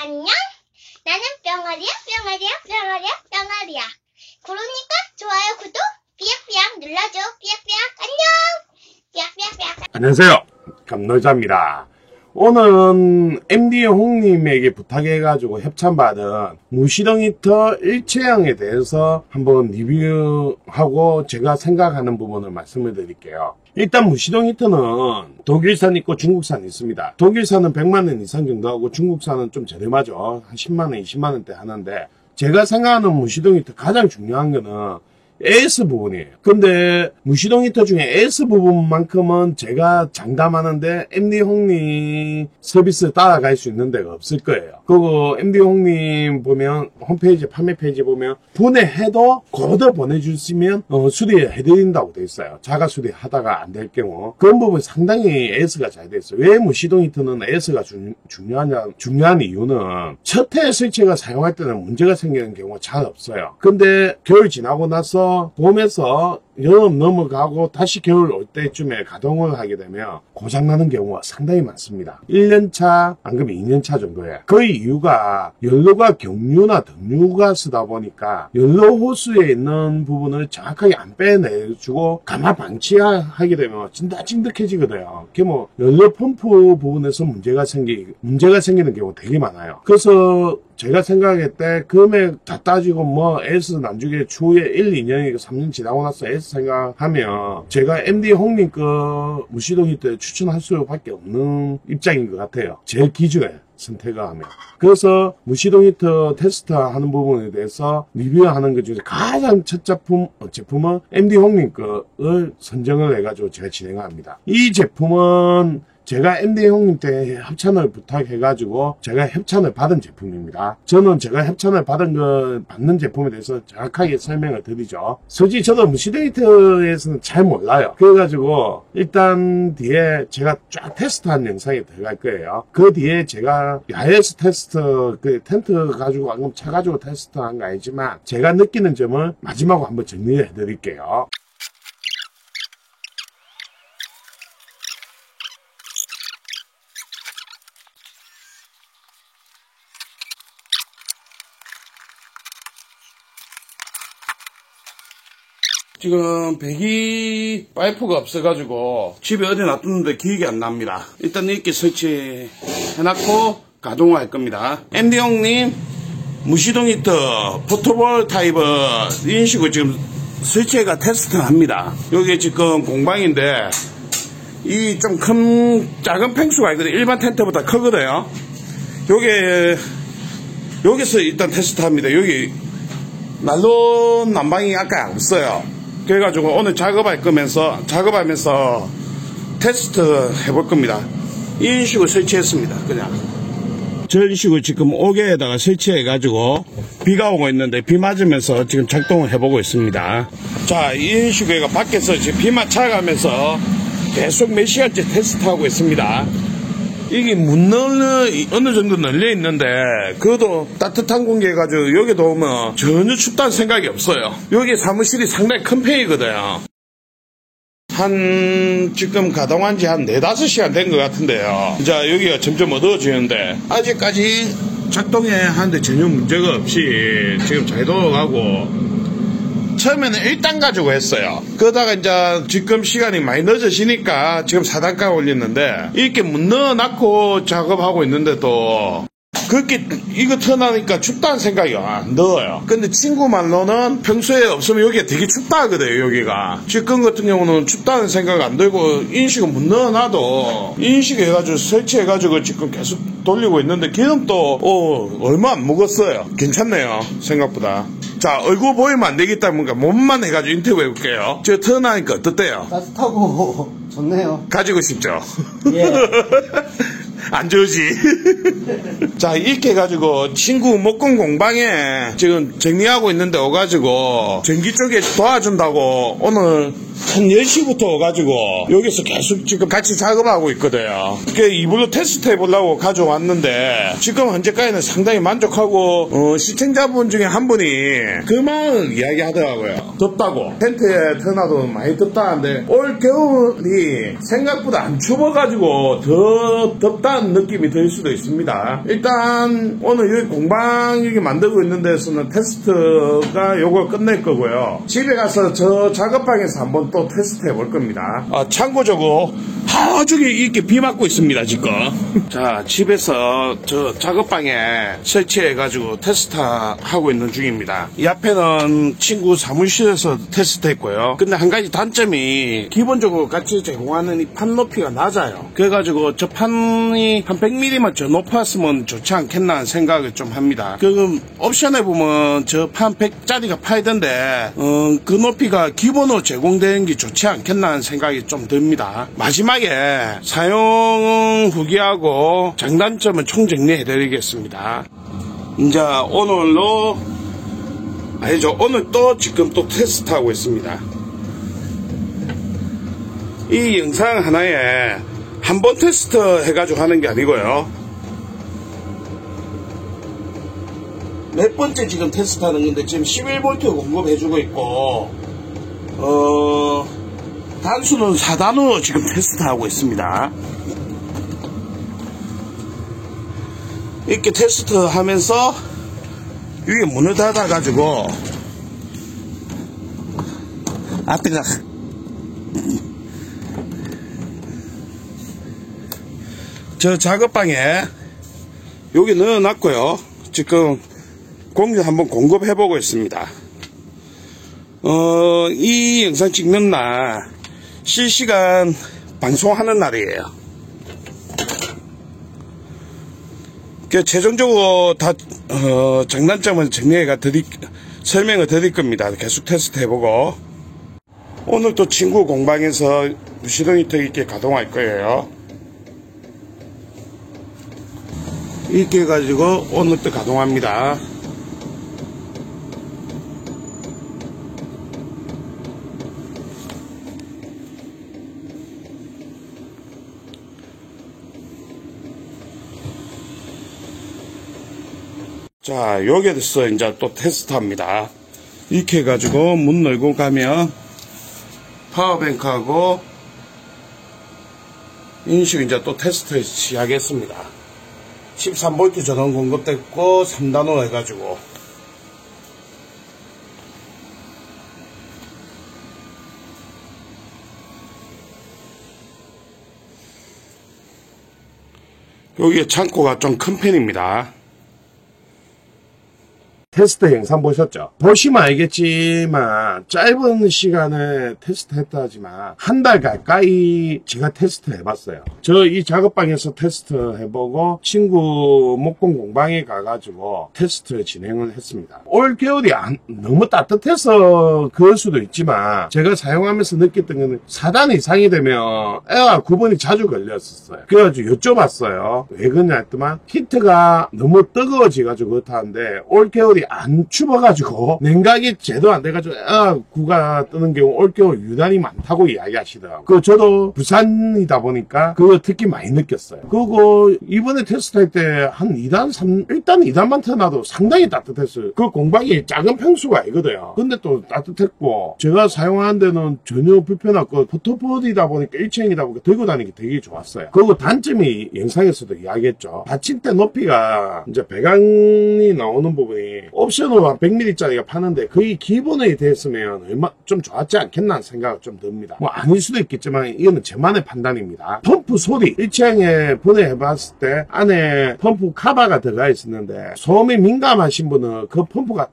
안녕? 나는 뿅아리야. 그러니까 좋아요, 구독, 삐약삐약 눌러줘. 삐약삐약. 안녕. 삐약삐약. 안녕하세요. 감놀자입니다. 오늘은 MD 홍님에게 부탁해가지고 협찬받은 무시동 히터 일체형에 대해서 한번 리뷰하고 제가 생각하는 부분을 말씀을 드릴게요. 일단 무시동 히터는 독일산 있고 중국산 있습니다. 독일산은 100만원 이상 정도 하고 중국산은 좀 저렴하죠. 한 10만원, 20만원대 하는데, 제가 생각하는 무시동 히터 가장 중요한 거는 AS 부분이에요. 근데 무시동 히터 중에 AS 부분만큼은 제가 장담하는데 MD 홍님 서비스 따라갈 수 있는 데가 없을 거예요. 그리고 MD 홍님 보면 홈페이지 판매 페이지 보면 분해해도 그대로 보내주시면 수리해드린다고 돼 있어요. 자가 수리하다가 안 될 경우 그런 부분 상당히 AS가 잘 돼 있어요. 왜 무시동 히터는 AS가 중요한 이유는 첫 해 설치가 사용할 때는 문제가 생기는 경우가 잘 없어요. 근데 겨울 지나고 나서 봄에서 여름 넘어가고 다시 겨울 올 때쯤에 가동을 하게 되면 고장나는 경우가 상당히 많습니다. 1년차, 안 그러면 2년차 정도에. 그 이유가 연료가 경유나 등유가 쓰다 보니까 연료 호스에 있는 부분을 정확하게 안 빼내주고 가마 방치하게 되면 찐득찐득해지거든요. 그게 뭐 연료 펌프 부분에서 문제가 생기는 경우가 되게 많아요. 그래서 제가 생각할 때 금액 다 따지고 뭐 S 나중에 추후에 1, 2년이고 3년 지나고 나서 S 생각하면 제가 MD 홍님 거 무시동 히터에 추천할 수밖에 없는 입장인 것 같아요. 제 기준에 선택을 하면. 그래서 무시동 히터 테스트하는 부분에 대해서 리뷰하는 것 중에 가장 첫 제품은 MD 홍님 거를 선정을 해가지고 제가 진행합니다. 이 제품은 제가 MD 형님 때 협찬을 부탁해가지고 제가 협찬을 받은 제품입니다. 저는 제가 협찬을 받는 제품에 대해서 정확하게 설명을 드리죠. 솔직히 저도 무시동 히터에서는 잘 몰라요. 그래가지고 일단 뒤에 제가 쫙 테스트한 영상이 들어갈 거예요. 그 뒤에 제가 야외에서 테스트, 그 텐트 가지고 방금 차 가지고 테스트한 거 아니지만 제가 느끼는 점을 마지막으로 한번 정리해 드릴게요. 지금 배기 파이프가 없어가지고 집에 어디 놔뒀는데 기억이 안 납니다. 일단 이렇게 설치해놨고 가동을 할 겁니다. MD 형님 무시동 히터 포터볼 타입은 이런 식으로 지금 설치해가 테스트를 합니다. 여기 지금 공방인데 이 좀 큰 작은 팽수가 있거든요. 일반 텐트보다 크거든요. 여기서 일단 테스트 합니다. 여기 난로 난방이 아까 없어요. 그래가지고 오늘 작업하면서 테스트 해볼 겁니다. 이런 식으로 설치했습니다. 그냥 저런 식으로 지금 옥에다가 설치해가지고 비가 오고 있는데 비 맞으면서 지금 작동을 해보고 있습니다. 자, 이런 식으로 밖에서 지금 비 맞춰가면서 계속 몇 시간째 테스트하고 있습니다. 이게 어느 정도 널려 있는데 그래도 따뜻한 공기 해가지고 여기도 오면 전혀 춥다는 생각이 없어요. 여기 사무실이 상당히 큰 편이거든요. 지금 가동한 지 한 4-5시간 된 것 같은데요. 자, 여기가 점점 어두워지는데 아직까지 작동해 하는데 전혀 문제가 없이 지금 잘 돌아가고, 처음에는 1단 가지고 했어요. 그러다가 이제 지금 시간이 많이 늦어지니까 지금 4단까지 올렸는데 이렇게 문 넣어놨고 작업하고 있는데도 그렇게 이거 터나니까 춥다는 생각이 안 들어요. 근데 친구 말로는 평소에 없으면 여기가 되게 춥다 하거든요. 여기가 지금 같은 경우는 춥다는 생각 안 들고 인식은 문 넣어놔도 인식해가지고 설치해가지고 지금 계속 돌리고 있는데 기름도 얼마 안 먹었어요. 괜찮네요, 생각보다. 자, 얼굴 보이면 안 되기 때문에 몸만 해가지고 인터뷰 해볼게요. 저 터나니까 어때요? 따뜻하고 좋네요. 가지고 싶죠? 예. 안 좋지. 자, 이렇게 해가지고 친구 목공 공방에 지금 정리하고 있는데 오가지고 전기 쪽에 도와준다고 오늘 한 10시부터 오가지고 여기서 계속 지금 같이 작업하고 있거든요. 그게 이불로 테스트 해보려고 가져왔는데 지금 현재까지는 상당히 만족하고 시청자분 중에 한 분이 그 마음을 이야기하더라고요. 덥다고. 텐트에 터놔도 많이 덥다는데 올 겨울이 생각보다 안 추워가지고 더 덥다는 비싼 느낌이 들 수도 있습니다. 일단 오늘 여기 공방 여기 만들고 있는 데서는 테스트가 요걸 끝낼 거고요. 집에 가서 저 작업방에서 한번 또 테스트 해볼 겁니다. 참고적으로 아주 이렇게 비 맞고 있습니다 지금. 자, 집에서 저 작업방에 설치해가지고 테스트 하고 있는 중입니다. 이 앞에는 친구 사무실에서 테스트 했고요. 근데 한 가지 단점이 기본적으로 같이 제공하는 이 판 높이가 낮아요. 그래가지고 저 판이 한 100mm만 더 높았으면 좋지 않겠나 하는 생각을 좀 합니다. 그 옵션에 보면 저 판 100짜리가 팔던데 그 높이가 기본으로 제공되는 게 좋지 않겠나 하는 생각이 좀 듭니다. 마지막에 사용 후기하고 장단점을 총정리해 드리겠습니다. 이제 오늘로 아니죠, 오늘 또 지금 또 테스트하고 있습니다. 이 영상 하나에 한 번 테스트 해가지고 하는 게 아니고요, 몇 번째 지금 테스트 하는 건데 지금 11V 공급해주고 있고 단수는 4단으로 지금 테스트하고 있습니다. 이렇게 테스트 하면서 위에 문을 닫아가지고 앞에가 저 작업방에 여기 넣어놨고요. 지금 공유 한번 공급해보고 있습니다. 이 영상 찍는 날 실시간 방송하는 날이에요. 최종적으로 다 장단점을 설명을 드릴 겁니다. 계속 테스트 해보고 오늘 또 친구 공방에서 무시동 히터 이렇게 가동할 거예요. 이렇게 해가지고 오늘 또 가동합니다. 자, 여기에서 이제 또 테스트 합니다. 이렇게 해가지고 문 열고 가면 파워뱅크하고 이런 식으로 이제 또 테스트 시작했습니다. 13V 전원 공급됐고 3단으로 해가지고 여기에 창고가 좀 큰 편입니다. 테스트 영상 보셨죠? 보시면 알겠지만 짧은 시간에 테스트 했다 하지만 한 달 가까이 제가 테스트 해봤어요. 저 이 작업방에서 테스트 해보고 친구 목공 공방에 가가지고 테스트 진행을 했습니다. 올 겨울이 너무 따뜻해서 그럴 수도 있지만 제가 사용하면서 느꼈던 건 4단 이상이 되면 에어 구분이 자주 걸렸었어요. 그래가지고 여쭤봤어요. 왜 그러냐 했더만 히트가 너무 뜨거워져가지고 그렇다는데 올 겨울이 안 추워가지고 냉각이 제대로 안 돼가지고 구가 뜨는 경우 올겨울 유난히 많다고 이야기하시더라고요. 저도 부산이다 보니까 그거 특히 많이 느꼈어요. 그리고 이번에 테스트할 때 한 2단, 1단, 2단만 터놔도 상당히 따뜻했어요. 그 공방이 작은 평수가 아니거든요. 근데 또 따뜻했고 제가 사용하는 데는 전혀 불편하고 포토보드이다 보니까 1층이다 보니까 들고 다니기 되게 좋았어요. 그리고 단점이 영상에서도 이야기했죠. 받침대 높이가 이제 배관이 나오는 부분이 옵션으로 한 100mm짜리가 파는데 거의 기본이 됐으면 얼마 좀 좋았지 않겠나 생각이 좀 듭니다. 뭐 아닐 수도 있겠지만 이거는 저만의 판단입니다. 펌프 소리 1층에 분해해봤을 때 안에 펌프 카바가 들어가 있었는데 소음에 민감하신 분은 그 펌프가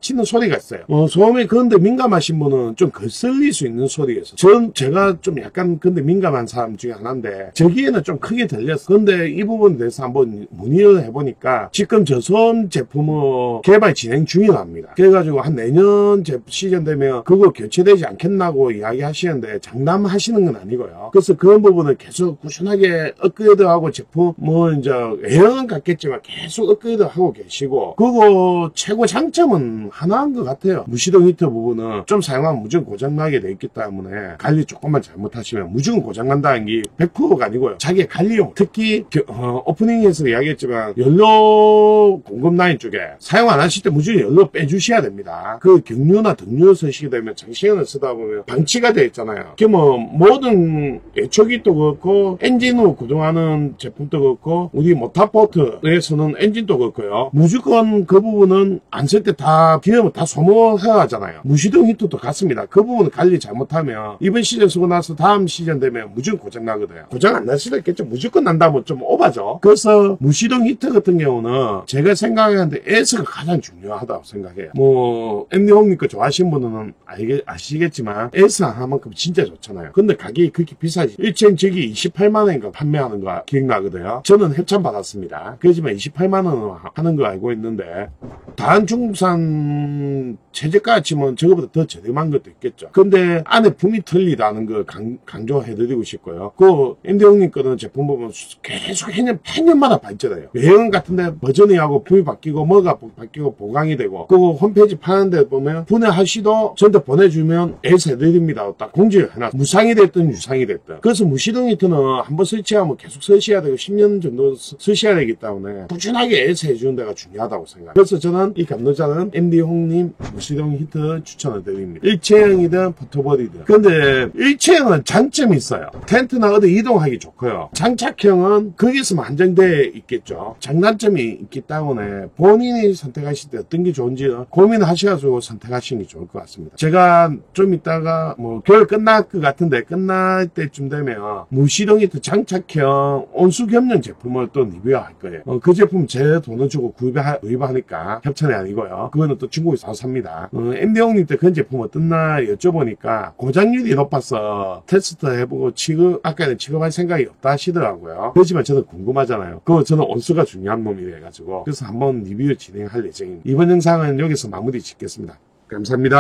치는 소리가 있어요. 소음에 그런데 민감하신 분은 좀 거슬릴 수 있는 소리였어요. 제가 좀 약간 근데 민감한 사람 중에 하나인데 저기에는 좀 크게 들렸어. 근데 이 부분에 대해서 한번 문의를 해보니까 지금 저소음 제품은 개발 진행 중이랍니다. 그래가지고 한 내년 시즌 되면 그거 교체되지 않겠나고 이야기하시는데 장담하시는 건 아니고요. 그래서 그런 부분을 계속 꾸준하게 업그레이드하고 제품 이제 애형은 같겠지만 계속 업그레이드하고 계시고 그리고 최고 장점은 하나인 것 같아요. 무시동 히터 부분은 좀 사용하면 무조건 고장나게 돼 있기 때문에 관리 조금만 잘못하시면 무조건 고장난다는 게 100%가 아니고요. 자기의 관리용, 특히 오프닝에서 이야기했지만 연료 공급 라인 쪽에 사용 안 하실 때 무조건 연료 빼주셔야 됩니다. 그 경유나 등유 쓰시게 되면 장시간을 쓰다 보면 방치가 되어 있잖아요. 그게 뭐 모든 애초기도 그렇고 엔진으로 구동하는 제품도 그렇고 우리 모터포트에서는 엔진도 그렇고요. 무조건 그 부분은 안 쓸 때 다 기름을 다 소모해야 하잖아요. 무시동 히터도 같습니다. 그 부분 관리 잘못하면 이번 시즌 쓰고 나서 다음 시즌 되면 무조건 고장 나거든요. 고장 안 날 수도 있겠죠. 무조건 난다면 좀 오바죠. 그래서 무시동 히터 같은 경우는 제가 생각하는데 에스가 가장 중요하다고 생각해요. 뭐 MD 홍님 거 좋아하시는 분은 아시겠지만 에스 하나만큼 진짜 좋잖아요. 근데 가격이 그렇게 비싸지. 1chen 저기 28만원인가 판매하는 거 기억나거든요. 저는 협찬 받았습니다. 그렇지만 28만원 하는 거 알고 있는데 다른 중국산 최저가 치면 저거보다 더 저렴한 것도 있겠죠. 근데 안에 품이 틀리다는 걸 강조해드리고 싶고요. 그 MD 형님 거는 제품 보면 계속 해년마다 발전해요. 외형 같은데 버전이 하고 품이 바뀌고 뭐가 바뀌고 보강이 되고 그 홈페이지 파는데 보면 분해하시도 저한테 보내주면 에서 해드립니다. 딱 공지를 해놔. 무상이 됐든 유상이 됐든. 그래서 무시동 히터는 한번 설치하면 계속 쓰셔야 되고 10년 정도 쓰셔야 되기 때문에 꾸준하게 에서 해주는 데가 중요하다고 생각해요. 그래서 저는 이 감노자는 MD 홍님 무시동 히터 추천을 드립니다. 일체형이든 포터보디든. 근데 일체형은 장점이 있어요. 텐트나 어디 이동하기 좋고요. 장착형은 거기서만 한정되어 있겠죠. 장단점이 있기 때문에 본인이 선택하실 때 어떤 게 좋은지 고민하셔가지고 선택하시는 게 좋을 것 같습니다. 제가 좀 이따가 뭐 겨울 끝날 것 같은데 끝날 때쯤 되면 무시동 히터 장착형 온수 겸용 제품을 또 리뷰할 거예요. 그 제품 제 돈을 주고 구입하니까 협찬이 아니고요. 그거는 또 중국에서 삽니다. MD 형님 때 그 제품 어떻나 여쭤보니까 고장률이 높아서 테스트 해보고 아까는 취급할 생각이 없다 하시더라고요. 그렇지만 저는 궁금하잖아요. 저는 온수가 중요한 놈이래 가지고 그래서 한번 리뷰 진행할 예정입니다. 이번 영상은 여기서 마무리 짓겠습니다. 감사합니다.